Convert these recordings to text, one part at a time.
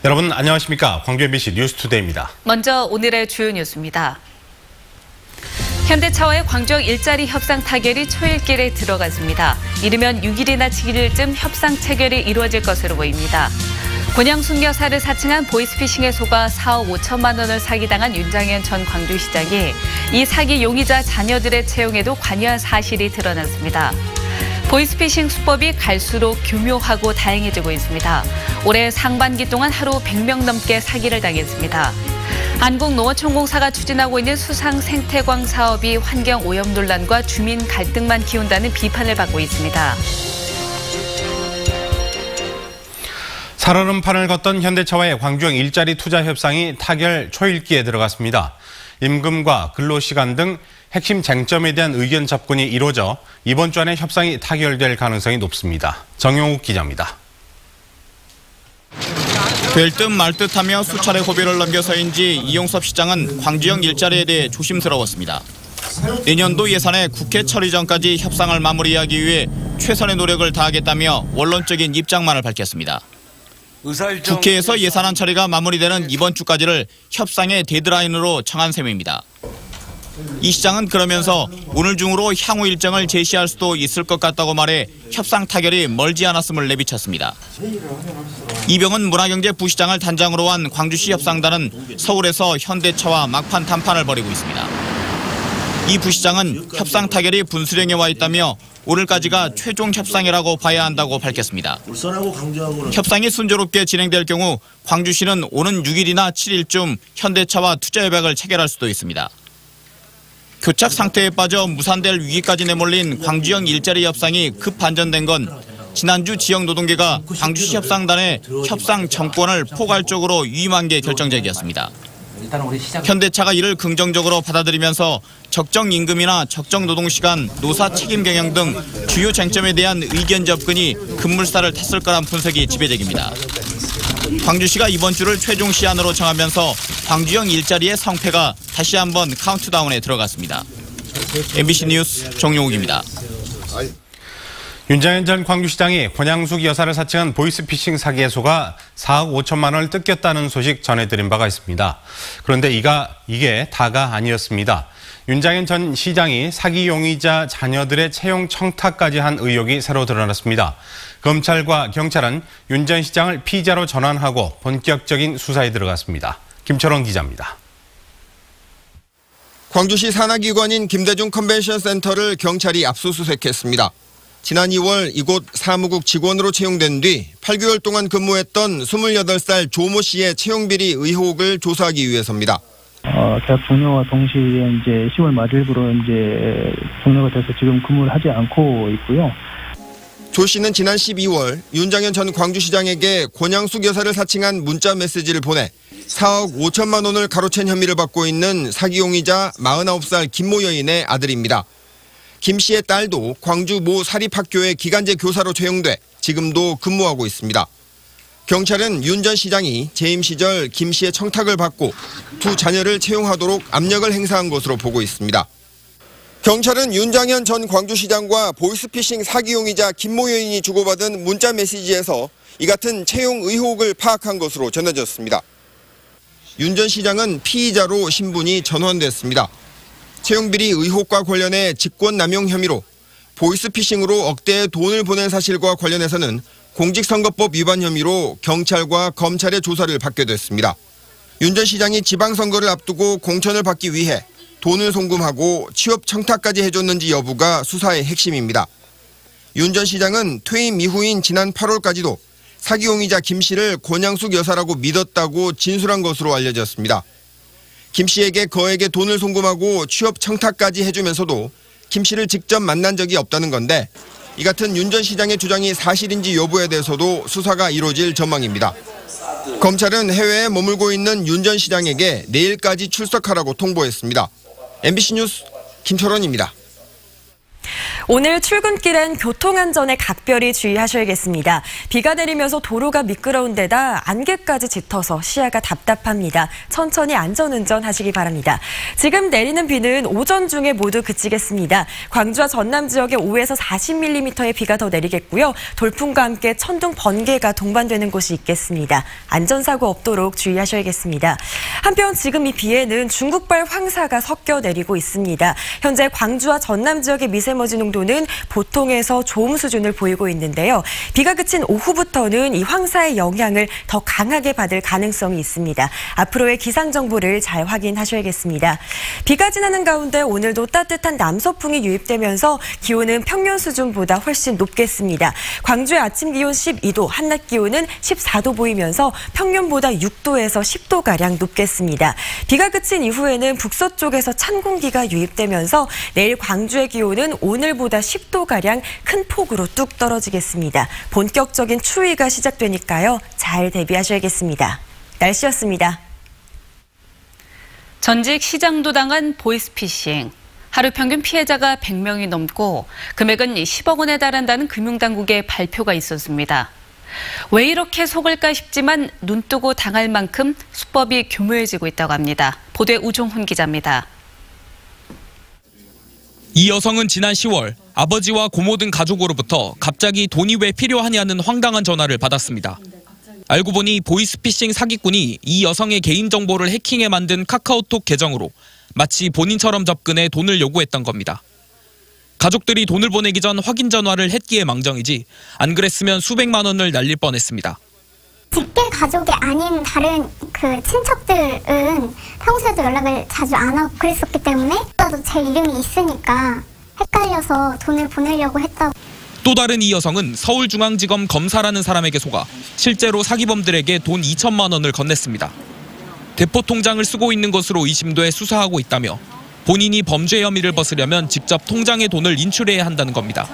여러분 안녕하십니까? 광주 MBC 뉴스투데이입니다. 먼저 오늘의 주요 뉴스입니다. 현대차와의 광주역 일자리 협상 타결이 초읽길에 들어갔습니다. 이르면 6일이나 7일쯤 협상 체결이 이루어질 것으로 보입니다. 곤양숙 여사를 사칭한 보이스피싱에 속아 4억 5천만 원을 사기당한 윤장현 전 광주시장이 이 사기 용의자 자녀들의 채용에도 관여한 사실이 드러났습니다. 보이스피싱 수법이 갈수록 교묘하고 다양해지고 있습니다. 올해 상반기 동안 하루 100명 넘게 사기를 당했습니다. 한국농어촌공사가 추진하고 있는 수상 생태광 사업이 환경 오염 논란과 주민 갈등만 키운다는 비판을 받고 있습니다. 살얼음판을 걷던 현대차와의 광주역 일자리 투자 협상이 타결 초읽기에 들어갔습니다. 임금과 근로시간 등 핵심 쟁점에 대한 의견 접근이 이루어져 이번 주 안에 협상이 타결될 가능성이 높습니다. 정용욱 기자입니다. 될 듯 말 듯하며 수차례 고비를 넘겨서인지 이용섭 시장은 광주역 일자리에 대해 조심스러웠습니다. 내년도 예산에 국회 처리 전까지 협상을 마무리하기 위해 최선의 노력을 다하겠다며 원론적인 입장만을 밝혔습니다. 국회에서 예산안 처리가 마무리되는 이번 주까지를 협상의 데드라인으로 정한 셈입니다. 이 시장은 그러면서 오늘 중으로 향후 일정을 제시할 수도 있을 것 같다고 말해 협상 타결이 멀지 않았음을 내비쳤습니다. 이병헌 문화경제 부시장을 단장으로 한 광주시 협상단은 서울에서 현대차와 막판談판을 벌이고 있습니다. 이 부시장은 협상 타결이 분수령에 와 있다며 오늘까지가 최종 협상이라고 봐야 한다고 밝혔습니다. 협상이 순조롭게 진행될 경우 광주시는 오는 6일이나 7일쯤 현대차와 투자 협약을 체결할 수도 있습니다. 교착 상태에 빠져 무산될 위기까지 내몰린 광주역 일자리 협상이 급 반전된 건 지난주 지역 노동계가 광주시 협상단에 협상 정권을 포괄적으로 위임한 게 결정적이었습니다. 현대차가 이를 긍정적으로 받아들이면서 적정 임금이나 적정 노동시간, 노사 책임 경영 등 주요 쟁점에 대한 의견 접근이 급물살을 탔을 거란 분석이 지배적입니다. 광주시가 이번 주를 최종 시한으로 정하면서 광주역 일자리의 성패가 다시 한번 카운트다운에 들어갔습니다. MBC 뉴스 정용욱입니다. 윤장현 전 광주시장이 곤양숙 여사를 사칭한 보이스피싱 사기에 속아 4억 5천만 원을 뜯겼다는 소식 전해드린 바가 있습니다. 그런데 이게 다가 아니었습니다. 윤장현 전 시장이 사기 용의자 자녀들의 채용 청탁까지 한 의혹이 새로 드러났습니다. 검찰과 경찰은 윤 전 시장을 피의자로 전환하고 본격적인 수사에 들어갔습니다. 김철원 기자입니다. 광주시 산하기관인 김대중 컨벤션 센터를 경찰이 압수수색했습니다. 지난 2월 이곳 사무국 직원으로 채용된 뒤 8개월 동안 근무했던 28살 조모 씨의 채용 비리 의혹을 조사하기 위해서입니다. 대학 종료와 동시에 이제 10월 말일부로 이제 종료가 돼서 지금 근무를 하지 않고 있고요. 조 씨는 지난 12월 윤장현 전 광주시장에게 곤양숙 여사를 사칭한 문자 메시지를 보내 4억 5천만 원을 가로챈 혐의를 받고 있는 사기 용의자 49살 김모 여인의 아들입니다. 김 씨의 딸도 광주 모 사립학교의 기간제 교사로 채용돼 지금도 근무하고 있습니다. 경찰은 윤 전 시장이 재임 시절 김 씨의 청탁을 받고 두 자녀를 채용하도록 압력을 행사한 것으로 보고 있습니다. 경찰은 윤장현 전 광주시장과 보이스피싱 사기 용의자 김모 여인이 주고받은 문자 메시지에서 이 같은 채용 의혹을 파악한 것으로 전해졌습니다. 윤 전 시장은 피의자로 신분이 전환됐습니다. 채용비리 의혹과 관련해 직권남용 혐의로 보이스피싱으로 억대의 돈을 보낸 사실과 관련해서는 공직선거법 위반 혐의로 경찰과 검찰의 조사를 받게 됐습니다. 윤 전 시장이 지방선거를 앞두고 공천을 받기 위해 돈을 송금하고 취업 청탁까지 해줬는지 여부가 수사의 핵심입니다. 윤 전 시장은 퇴임 이후인 지난 8월까지도 사기 용의자 김 씨를 곤양숙 여사라고 믿었다고 진술한 것으로 알려졌습니다. 김 씨에게 거액의 돈을 송금하고 취업 청탁까지 해주면서도 김 씨를 직접 만난 적이 없다는 건데 이 같은 윤 전 시장의 주장이 사실인지 여부에 대해서도 수사가 이루어질 전망입니다. 검찰은 해외에 머물고 있는 윤 전 시장에게 내일까지 출석하라고 통보했습니다. MBC 뉴스 김철원입니다. 오늘 출근길엔 교통안전에 각별히 주의하셔야겠습니다. 비가 내리면서 도로가 미끄러운 데다 안개까지 짙어서 시야가 답답합니다. 천천히 안전운전 하시기 바랍니다. 지금 내리는 비는 오전 중에 모두 그치겠습니다. 광주와 전남 지역에 5에서 40mm의 비가 더 내리겠고요. 돌풍과 함께 천둥, 번개가 동반되는 곳이 있겠습니다. 안전사고 없도록 주의하셔야겠습니다. 한편 지금 이 비에는 중국발 황사가 섞여 내리고 있습니다. 현재 광주와 전남 지역의 미세먼지 농도는 보통에서 좋음 수준을 보이고 있는데요. 비가 그친 오후부터는 이 황사의 영향을 더 강하게 받을 가능성이 있습니다. 앞으로의 기상 정보를 잘 확인하셔야겠습니다. 비가 지나는 가운데 오늘도 따뜻한 남서풍이 유입되면서 기온은 평년 수준보다 훨씬 높겠습니다. 광주의 아침 기온 12도, 한낮 기온은 14도 보이면서 평년보다 6도에서 10도가량 높겠습니다. 비가 그친 이후에는 북서쪽에서 찬 공기가 유입되면서 내일 광주의 기온은 오늘보다 10도가량 큰 폭으로 뚝 떨어지겠습니다. 본격적인 추위가 시작되니까요. 잘 대비하셔야겠습니다. 날씨였습니다. 전직 시장도 당한 보이스피싱. 하루 평균 피해자가 100명이 넘고 금액은 10억 원에 달한다는 금융당국의 발표가 있었습니다. 왜 이렇게 속을까 싶지만 눈 뜨고 당할 만큼 수법이 교묘해지고 있다고 합니다. 보도에 우종훈 기자입니다. 이 여성은 지난 10월 아버지와 고모 등 가족으로부터 갑자기 돈이 왜 필요하냐는 황당한 전화를 받았습니다. 알고 보니 보이스피싱 사기꾼이 이 여성의 개인정보를 해킹해 만든 카카오톡 계정으로 마치 본인처럼 접근해 돈을 요구했던 겁니다. 가족들이 돈을 보내기 전 확인 전화를 했기에 망정이지 안 그랬으면 수백만 원을 날릴 뻔했습니다. 직계 가족이 아닌 다른 친척들은 평소에도 연락을 자주 안 하고 그랬었기 때문에 나도 제 이름이 있으니까 헷갈려서 돈을 보내려고 했다고. 또 다른 이 여성은 서울중앙지검 검사라는 사람에게 속아 실제로 사기범들에게 돈 2천만 원을 건넸습니다. 대포 통장을 쓰고 있는 것으로 의심돼 수사하고 있다며 본인이 범죄 혐의를 벗으려면 직접 통장에 돈을 인출해야 한다는 겁니다.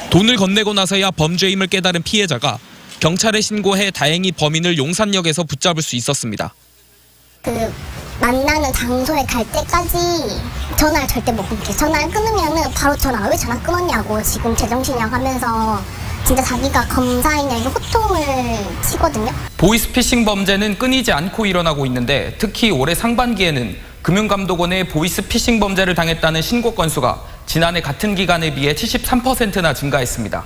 돈을 건네고 나서야 범죄임을 깨달은 피해자가 경찰에 신고해 다행히 범인을 용산역에서 붙잡을 수 있었습니다. 만나는 장소에 갈 때까지 전화를 절대 못 끊게. 전화를 끊으면 바로 왜 전화 끊었냐고 지금 제정신이라고 하면서 진짜 자기가 검사이냐 이거 호통을 치거든요. 보이스피싱 범죄는 끊이지 않고 일어나고 있는데 특히 올해 상반기에는 금융감독원의 보이스피싱 범죄를 당했다는 신고 건수가 지난해 같은 기간에 비해 73%나 증가했습니다.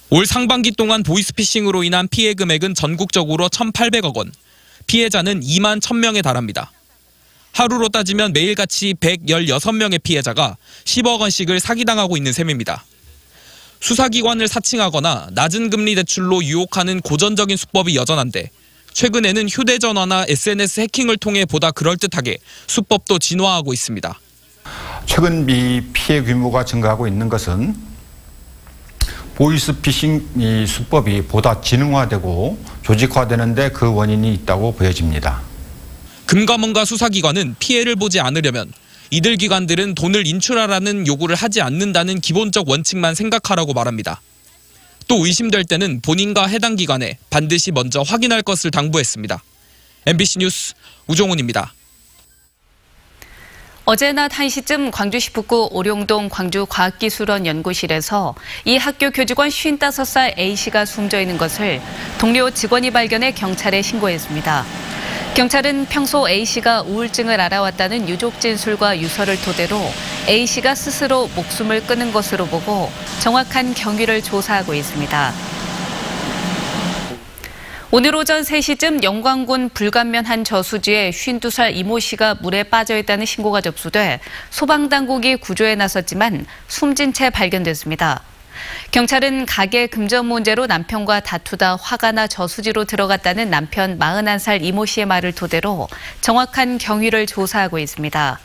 올 상반기 동안 보이스피싱으로 인한 피해 금액은 전국적으로 1,800억 원, 피해자는 2만 1,000명에 달합니다. 하루로 따지면 매일같이 116명의 피해자가 10억 원씩을 사기당하고 있는 셈입니다. 수사기관을 사칭하거나 낮은 금리 대출로 유혹하는 고전적인 수법이 여전한데 최근에는 휴대전화나 SNS 해킹을 통해 보다 그럴듯하게 수법도 진화하고 있습니다. 최근 이 피해 규모가 증가하고 있는 것은 보이스피싱 수법이 보다 지능화되고 조직화되는데 그 원인이 있다고 보여집니다. 금감원과 수사기관은 피해를 보지 않으려면 이들 기관들은 돈을 인출하라는 요구를 하지 않는다는 기본적 원칙만 생각하라고 말합니다. 또 의심될 때는 본인과 해당 기관에 반드시 먼저 확인할 것을 당부했습니다. MBC 뉴스 우종훈입니다. 어제 낮 1시쯤 광주시 북구 오룡동 광주과학기술원 연구실에서 이 학교 교직원 55살 A씨가 숨져 있는 것을 동료 직원이 발견해 경찰에 신고했습니다. 경찰은 평소 A씨가 우울증을 알아왔다는 유족 진술과 유서를 토대로 A씨가 스스로 목숨을 끊은 것으로 보고 정확한 경위를 조사하고 있습니다. 오늘 오전 3시쯤 영광군 불감면 한 저수지에 52살 이모 씨가 물에 빠져 있다는 신고가 접수돼 소방당국이 구조에 나섰지만 숨진 채 발견됐습니다. 경찰은 가게 금전 문제로 남편과 다투다 화가 나 저수지로 들어갔다는 남편 41살 이모 씨의 말을 토대로 정확한 경위를 조사하고 있습니다.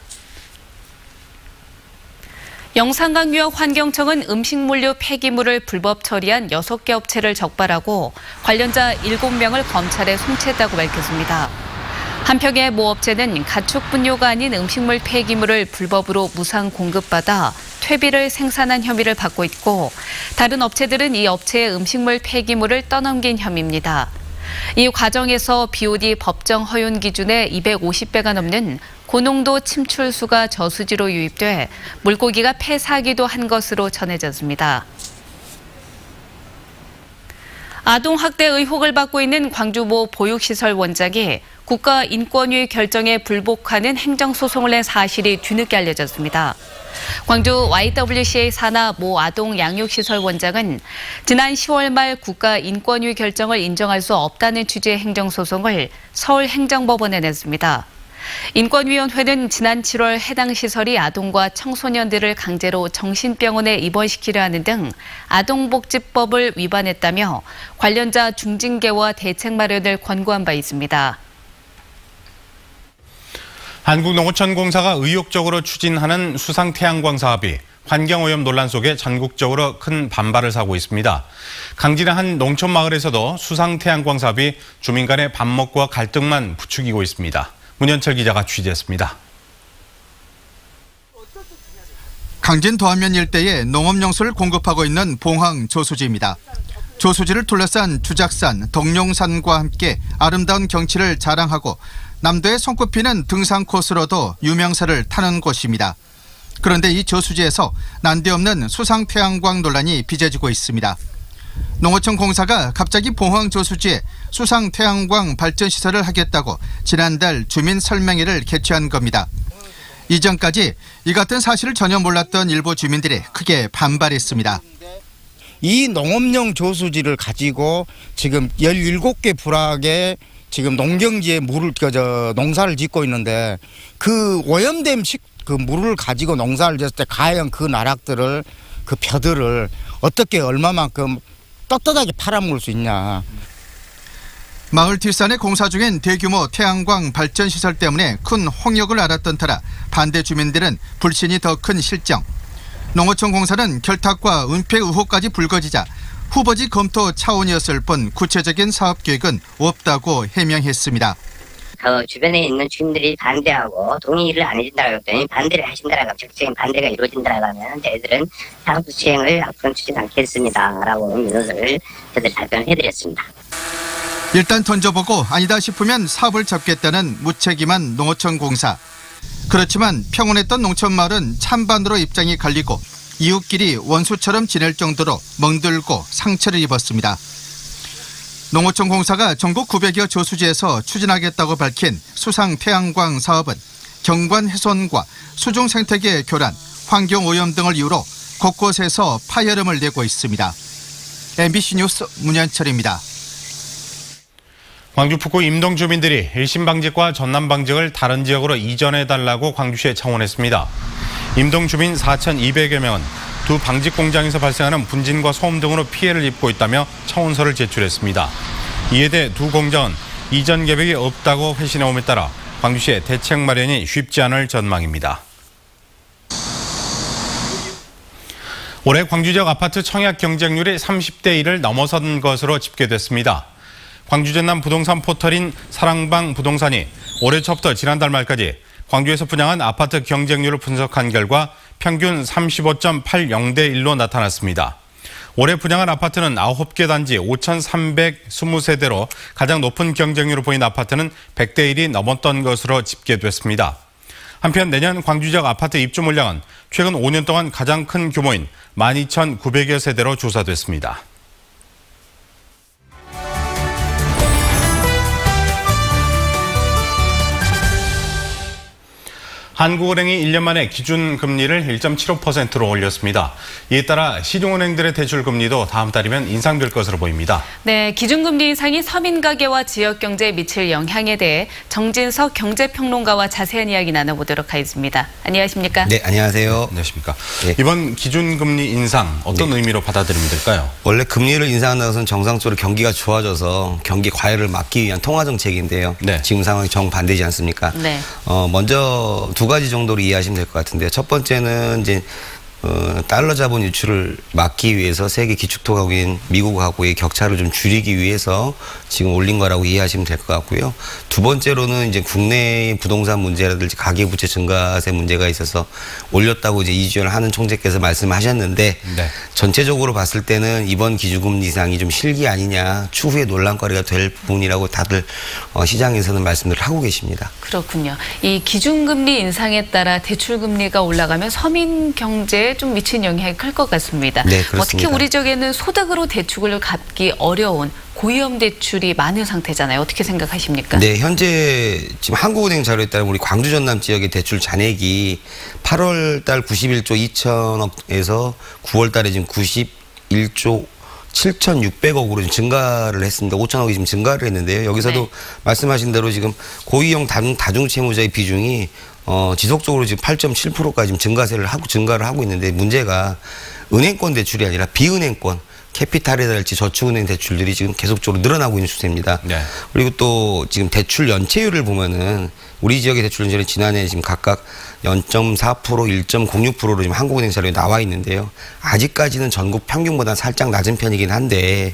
영산강유역 환경청은 음식물류 폐기물을 불법 처리한 6개 업체를 적발하고 관련자 7명을 검찰에 송치했다고 밝혔습니다. 한평의 모 업체는 가축 분뇨가 아닌 음식물 폐기물을 불법으로 무상 공급받아 퇴비를 생산한 혐의를 받고 있고 다른 업체들은 이 업체의 음식물 폐기물을 떠넘긴 혐의입니다. 이 과정에서 BOD 법정 허용 기준의 250배가 넘는 고농도 침출수가 저수지로 유입돼 물고기가 폐사하기도 한 것으로 전해졌습니다. 아동학대 의혹을 받고 있는 광주모 보육시설 원장이 국가인권위 결정에 불복하는 행정소송을 낸 사실이 뒤늦게 알려졌습니다. 광주 YWCA 산하 모 아동 양육시설 원장은 지난 10월 말 국가인권위 결정을 인정할 수 없다는 취지의 행정소송을 서울행정법원에 냈습니다. 인권위원회는 지난 7월 해당 시설이 아동과 청소년들을 강제로 정신병원에 입원시키려 하는 등 아동복지법을 위반했다며 관련자 중징계와 대책 마련을 권고한 바 있습니다. 한국농어촌공사가 의욕적으로 추진하는 수상태양광 사업이 환경오염 논란 속에 전국적으로 큰 반발을 사고 있습니다. 강진의 한 농촌마을에서도 수상태양광 사업이 주민 간의 반목과 갈등만 부추기고 있습니다. 문현철 기자가 취재했습니다. 강진 도안면 일대에 농업용수를 공급하고 있는 봉황 저수지입니다. 저수지를 둘러싼 주작산, 덕룡산과 함께 아름다운 경치를 자랑하고 남도의 손꼽히는 등산 코스로도 유명세를 타는 곳입니다. 그런데 이 저수지에서 난데없는 수상태양광 논란이 빚어지고 있습니다. 농어촌 공사가 갑자기 봉황 저수지에 수상태양광 발전시설을 하겠다고 지난달 주민 설명회를 개최한 겁니다. 이전까지 이 같은 사실을 전혀 몰랐던 일부 주민들이 크게 반발했습니다. 이 농업용 저수지를 가지고 지금 17개 불악에 지금 농경지에 물을 농사를 짓고 있는데 그 오염된 그 물을 가지고 농사를 짓을 때 과연 그 나락들을 그 벼들을 어떻게 얼마만큼 떳떳하게 팔아먹을 수 있냐. 마을 뒷산에 공사 중인 대규모 태양광 발전시설 때문에 큰 홍역을 알았던 터라 반대 주민들은 불신이 더 큰 실정. 농어촌 공사는 결탁과 은폐 의혹까지 불거지자 후보지 검토 차원이었을 뿐 구체적인 사업 계획은 없다고 해명했습니다. 주변에 있는 주민들이 반대하고 동의를 안 해준다고 했더니 반대를 하신다라고 적극적인 반대가 이루어진다라고 하면 저희들은 사업 수행을 앞으로는 추진 않겠습니다라고 민원서를 저희들이 답변을 해드렸습니다. 일단 던져보고 아니다 싶으면 사업을 접겠다는 무책임한 농어촌 공사. 그렇지만 평온했던 농촌마을은 찬반으로 입장이 갈리고 이웃끼리 원수처럼 지낼 정도로 멍들고 상처를 입었습니다. 농어촌 공사가 전국 900여 저수지에서 추진하겠다고 밝힌 수상태양광 사업은 경관 훼손과 수중 생태계 교란, 환경오염 등을 이유로 곳곳에서 파열음을 내고 있습니다. MBC 뉴스 문현철입니다. 광주 북구 임동 주민들이 1심 방직과 전남 방직을 다른 지역으로 이전해달라고 광주시에 청원했습니다. 임동 주민 4,200여 명은 두 방직 공장에서 발생하는 분진과 소음 등으로 피해를 입고 있다며 청원서를 제출했습니다. 이에 대해 두 공장은 이전 계획이 없다고 회신해옴에 따라 광주시의 대책 마련이 쉽지 않을 전망입니다. 올해 광주 지역 아파트 청약 경쟁률이 30대 1을 넘어선 것으로 집계됐습니다. 광주 전남 부동산 포털인 사랑방 부동산이 올해 초부터 지난달 말까지 광주에서 분양한 아파트 경쟁률을 분석한 결과 평균 35.80대 1로 나타났습니다. 올해 분양한 아파트는 9개 단지 5,320세대로 가장 높은 경쟁률을 보인 아파트는 100대 1이 넘었던 것으로 집계됐습니다. 한편 내년 광주 지역 아파트 입주 물량은 최근 5년 동안 가장 큰 규모인 12,900여 세대로 조사됐습니다. 한국은행이 1년 만에 기준금리를 1.75%로 올렸습니다. 이에 따라 시중은행들의 대출금리도 다음 달이면 인상될 것으로 보입니다. 네, 기준금리 인상이 서민 가계와 지역 경제에 미칠 영향에 대해 정진석 경제평론가와 자세한 이야기 나눠보도록 하겠습니다. 안녕하십니까? 네, 안녕하세요. 안녕하십니까? 네. 이번 기준금리 인상 어떤 의미로 받아들이면 될까요? 원래 금리를 인상하는 것은 정상적으로 경기가 좋아져서 경기 과열을 막기 위한 통화정책인데요. 네. 지금 상황이 정반대지 않습니까? 네. 먼저 두 가지 정도로 이해하시면 될 것 같은데요. 첫 번째는 이제 달러 자본 유출을 막기 위해서 세계 기축통화국인 미국하고의 격차를 좀 줄이기 위해서 지금 올린 거라고 이해하시면 될 것 같고요. 두 번째로는 이제 국내 부동산 문제라든지 가계부채 증가세 문제가 있어서 올렸다고 이제 이주연을 하는 총재께서 말씀하셨는데 네. 전체적으로 봤을 때는 이번 기준금리 인상이 좀 실기 아니냐 추후에 논란거리가 될 부분이라고 다들 시장에서는 말씀을 하고 계십니다. 그렇군요. 이 기준금리 인상에 따라 대출금리가 올라가면 서민 경제에 좀 미친 영향이 클 것 같습니다. 네, 그렇습니다. 특히 우리 지역에는 소득으로 대출을 갚기 어려운 고위험 대출이 많은 상태잖아요. 어떻게 생각하십니까? 네, 현재 지금 한국은행 자료에 따르면 우리 광주 전남 지역의 대출 잔액이 8월 달 91조 2천억에서 9월 달에 지금 91조 7,600억으로 증가를 했습니다. 5천억이 지금 증가를 했는데요. 여기서도 네. 말씀하신 대로 지금 고위험 다중채무자의 비중이 지속적으로 지금 8.7%까지 지금 증가를 하고 있는데 문제가 은행권 대출이 아니라 비은행권 캐피탈이랄지 저축은행 대출들이 지금 계속적으로 늘어나고 있는 추세입니다. 네. 그리고 또 지금 대출 연체율을 보면은 우리 지역의 대출 연체율은 지난해 지금 각각 0.4%, 1.06%로 지금 한국은행 자료에 나와 있는데요. 아직까지는 전국 평균보다 살짝 낮은 편이긴 한데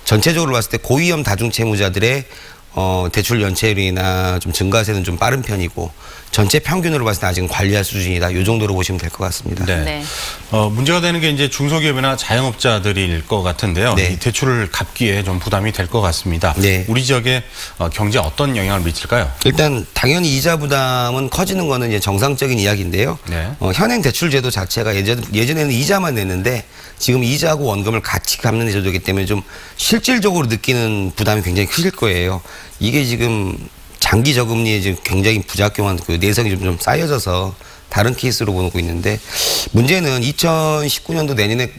전체적으로 봤을 때 고위험 다중채무자들의 대출 연체율이나 좀 증가세는 좀 빠른 편이고 전체 평균으로 봤을 때 아직은 관리할 수준이다. 이 정도로 보시면 될 것 같습니다. 네. 네. 문제가 되는 게 이제 중소기업이나 자영업자들일 것 같은데요. 네. 이 대출을 갚기에 좀 부담이 될 것 같습니다. 네. 우리 지역의 경제에 어떤 영향을 미칠까요? 일단 당연히 이자 부담은 커지는 거는 이제 정상적인 이야기인데요. 네. 현행 대출 제도 자체가 예전에는 이자만 냈는데 지금 이자하고 원금을 같이 갚는 제도이기 때문에 좀 실질적으로 느끼는 부담이 굉장히 크실 거예요. 이게 지금 장기 저금리에 지금 굉장히 부작용한 그 내성이 좀 쌓여져서 다른 케이스로 보고 있는데 문제는 2019년도 내년에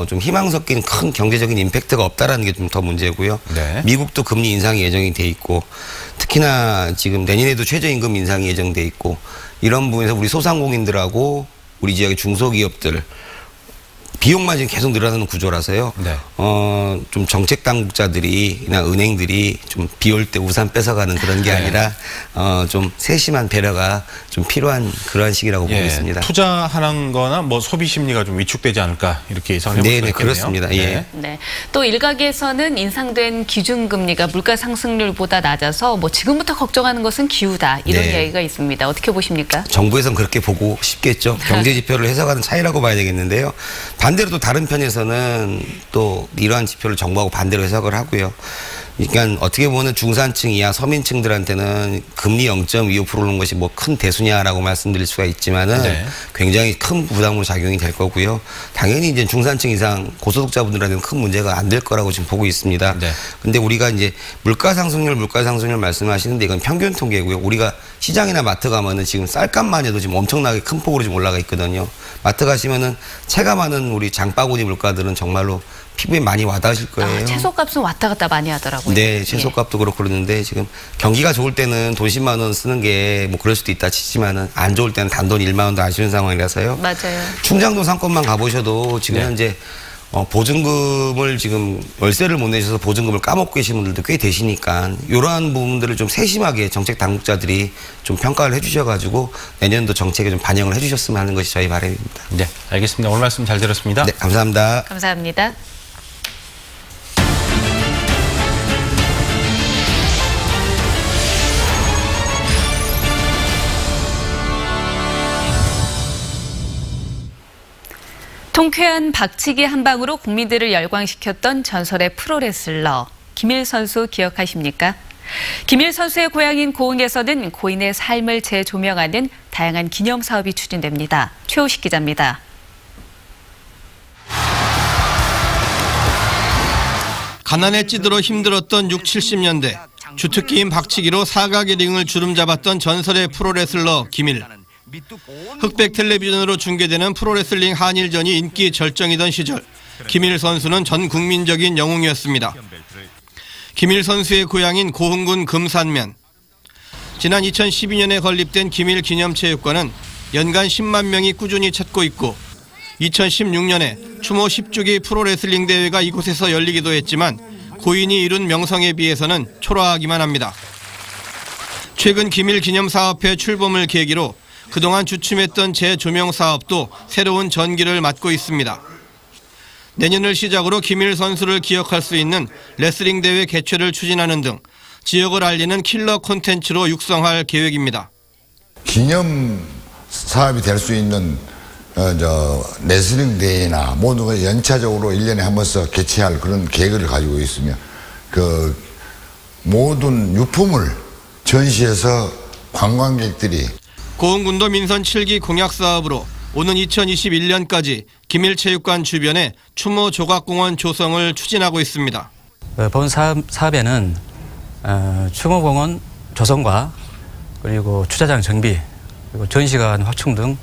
좀 희망 섞인 큰 경제적인 임팩트가 없다라는 게 좀 더 문제고요. 네. 미국도 금리 인상이 예정이 돼 있고 특히나 지금 내년에도 최저임금 인상이 예정돼 있고 이런 부분에서 우리 소상공인들하고 우리 지역의 중소기업들 비용만 지금 계속 늘어나는 구조라서요. 네. 좀 정책 당국자들이나 은행들이 좀 비 올 때 우산 뺏어가는 그런 게 아니라 좀 세심한 배려가 좀 필요한 그러한 시기라고 보고 있습니다. 투자하는 거나 뭐 소비 심리가 좀 위축되지 않을까 이렇게 예상해 볼 수 있겠네요. 네, 그렇습니다. 네. 예. 네. 또 일각에서는 인상된 기준금리가 물가 상승률보다 낮아서 뭐 지금부터 걱정하는 것은 기우다 이런 네. 이야기가 있습니다. 어떻게 보십니까? 정부에서는 그렇게 보고 싶겠죠. 경제 지표를 해석하는 차이라고 봐야 되겠는데요. 반대로 또 다른 편에서는 또 이러한 지표를 정부하고 반대로 해석을 하고요. 그러니까 어떻게 보면 중산층 이하 서민층들한테는 금리 0.25%는 것이 뭐 큰 대수냐라고 말씀드릴 수가 있지만은 네. 굉장히 큰 부담으로 작용이 될 거고요. 당연히 이제 중산층 이상 고소득자분들한테는 큰 문제가 안 될 거라고 지금 보고 있습니다. 네. 근데 우리가 이제 물가 상승률 말씀하시는데 이건 평균 통계고요. 우리가 시장이나 마트 가면은 지금 쌀값만 해도 지금 엄청나게 큰 폭으로 지금 올라가 있거든요. 마트 가시면은 체감하는 우리 장바구니 물가들은 정말로 피부에 많이 와닿으실 거예요. 채소값은 왔다 갔다 많이 하더라고요. 네, 채소값도 그렇고 그러는데 지금 경기가 좋을 때는 돈 10만 원 쓰는 게 뭐 그럴 수도 있다 치지만은 안 좋을 때는 단돈 1만 원도 아쉬운 상황이라서요. 맞아요. 충장도 상권만 가보셔도 지금 현재 보증금을 지금 월세를 못 내셔서 보증금을 까먹고 계신 분들도 꽤 되시니까 이러한 부분들을 좀 세심하게 정책 당국자들이 좀 평가를 해주셔가지고 내년도 정책에 좀 반영을 해주셨으면 하는 것이 저희 바람입니다. 네, 알겠습니다. 오늘 말씀 잘 들었습니다. 네, 감사합니다. 감사합니다. 통쾌한 박치기 한 방으로 국민들을 열광시켰던 전설의 프로레슬러 김일 선수 기억하십니까? 김일 선수의 고향인 고흥에서는 고인의 삶을 재조명하는 다양한 기념 사업이 추진됩니다. 최호식 기자입니다. 가난에 찌들어 힘들었던 6, 70년대 주특기인 박치기로 사각의 링을 주름잡았던 전설의 프로레슬러 김일. 흑백 텔레비전으로 중계되는 프로레슬링 한일전이 인기 절정이던 시절 김일 선수는 전 국민적인 영웅이었습니다. 김일 선수의 고향인 고흥군 금산면. 지난 2012년에 건립된 김일 기념체육관은 연간 10만 명이 꾸준히 찾고 있고 2016년에 추모 10주기 프로레슬링 대회가 이곳에서 열리기도 했지만 고인이 이룬 명성에 비해서는 초라하기만 합니다. 최근 김일 기념사업회 출범을 계기로 그동안 주춤했던 재조명 사업도 새로운 전기를 맞고 있습니다. 내년을 시작으로 김일 선수를 기억할 수 있는 레슬링 대회 개최를 추진하는 등 지역을 알리는 킬러 콘텐츠로 육성할 계획입니다. 기념 사업이 될 수 있는 레슬링 대회나 모든 걸 연차적으로 1년에 한 번씩 개최할 그런 계획을 가지고 있으며 그 모든 유품을 전시해서 관광객들이 고흥군도 민선 7기 공약 사업으로 오는 2021년까지 김일체육관 주변에 추모 조각공원 조성을 추진하고 있습니다. 본 사업에는 추모공원 조성과 그리고 주차장 정비, 그리고 전시관 확충 등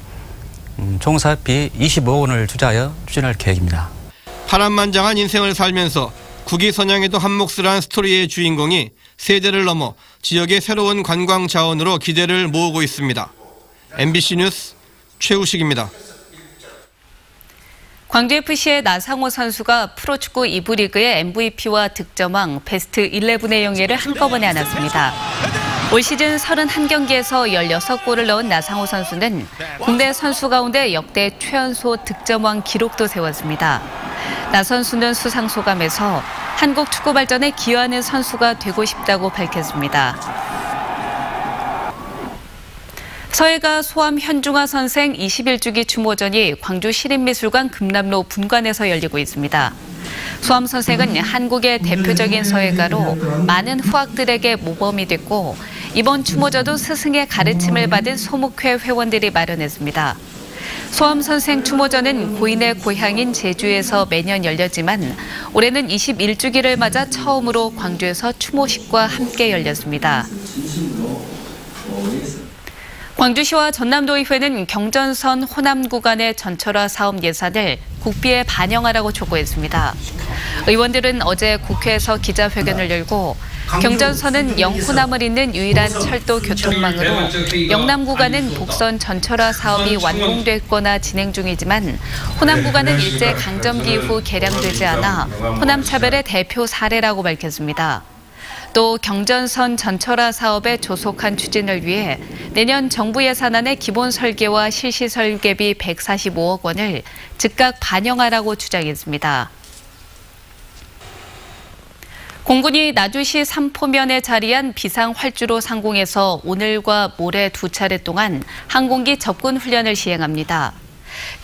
총 사업비 25억 원을 투자하여 추진할 계획입니다. 파란만장한 인생을 살면서 국위 선양에도 한몫을 한 스토리의 주인공이 세대를 넘어 지역의 새로운 관광 자원으로 기대를 모으고 있습니다. MBC 뉴스 최우식입니다. 광주FC의 나상호 선수가 프로축구 2부 리그의 MVP와 득점왕, 베스트 11의 영예를 한꺼번에 안았습니다. 올 시즌 31경기에서 16골을 넣은 나상호 선수는 국내 선수 가운데 역대 최연소 득점왕 기록도 세웠습니다. 나 선수는 수상 소감에서 한국 축구 발전에 기여하는 선수가 되고 싶다고 밝혔습니다. 서해가 소암 현중화 선생 21주기 추모전이 광주 시립미술관 금남로 분관에서 열리고 있습니다. 소암 선생은 한국의 대표적인 서예가로 많은 후학들에게 모범이 됐고 이번 추모전도 스승의 가르침을 받은 소목회 회원들이 마련했습니다. 소암 선생 추모전은 고인의 고향인 제주에서 매년 열렸지만 올해는 21주기를 맞아 처음으로 광주에서 추모식과 함께 열렸습니다. 광주시와 전남도의회는 경전선 호남 구간의 전철화 사업 예산을 국비에 반영하라고 촉구했습니다. 의원들은 어제 국회에서 기자회견을 열고 경전선은 영호남을 잇는 유일한 철도 교통망으로 영남 구간은 복선 전철화 사업이 완공됐거나 진행 중이지만 호남 구간은 일제 강점기 이후 개량되지 않아 호남 차별의 대표 사례라고 밝혔습니다. 또 경전선 전철화 사업의 조속한 추진을 위해 내년 정부 예산안의 기본 설계와 실시 설계비 145억 원을 즉각 반영하라고 주장했습니다. 공군이 나주시 삼포면에 자리한 비상활주로 상공에서 오늘과 모레 2차례 동안 항공기 접근 훈련을 시행합니다.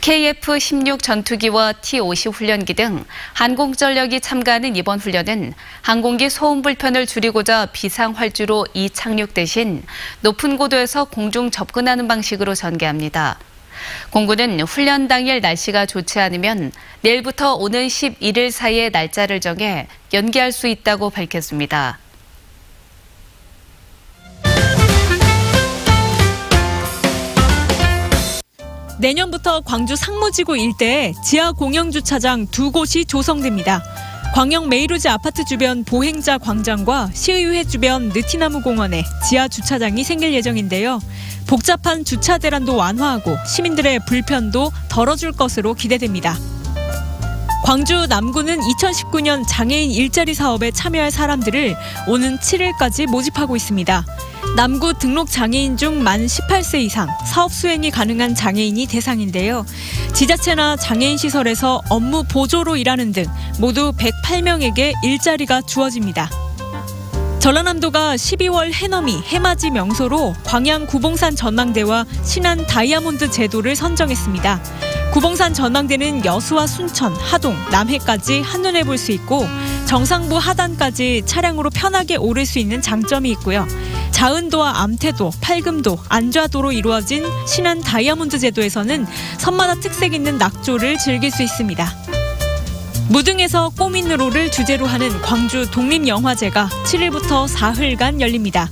KF-16 전투기와 T-50 훈련기 등 한국전력이 참가하는 이번 훈련은 항공기 소음 불편을 줄이고자 비상활주로 이착륙 대신 높은 고도에서 공중 접근하는 방식으로 전개합니다. 공군은 훈련 당일 날씨가 좋지 않으면 내일부터 오는 11일 사이에 날짜를 정해 연기할 수 있다고 밝혔습니다. 내년부터 광주 상무지구 일대에 지하 공영주차장 2곳이 조성됩니다. 광영 메이로즈 아파트 주변 보행자 광장과 시의회 주변 느티나무 공원에 지하 주차장이 생길 예정인데요. 복잡한 주차 대란도 완화하고 시민들의 불편도 덜어줄 것으로 기대됩니다. 광주 남구는 2019년 장애인 일자리 사업에 참여할 사람들을 오는 7일까지 모집하고 있습니다. 남구 등록 장애인 중 만 18세 이상 사업 수행이 가능한 장애인이 대상인데요. 지자체나 장애인 시설에서 업무 보조로 일하는 등 모두 108명에게 일자리가 주어집니다. 전라남도가 12월 해넘이 해맞이 명소로 광양 구봉산 전망대와 신안 다이아몬드 제도를 선정했습니다. 구봉산 전망대는 여수와 순천, 하동, 남해까지 한눈에 볼 수 있고 정상부 하단까지 차량으로 편하게 오를 수 있는 장점이 있고요. 자은도와 암태도, 팔금도, 안좌도로 이루어진 신안 다이아몬드 제도에서는 섬마다 특색 있는 낙조를 즐길 수 있습니다. 무등에서 꼬민으로를 주제로 하는 광주 독립영화제가 7일부터 4흘간 열립니다.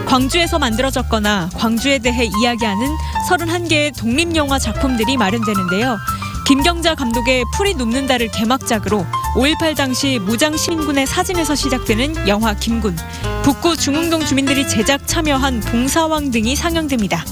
광주에서 만들어졌거나 광주에 대해 이야기하는 31개의 독립영화 작품들이 마련되는데요. 김경자 감독의 풀이 눕는다를 개막작으로 5.18 당시 무장시민군의 사진에서 시작되는 영화 김군, 북구 중흥동 주민들이 제작 참여한 봉사왕 등이 상영됩니다.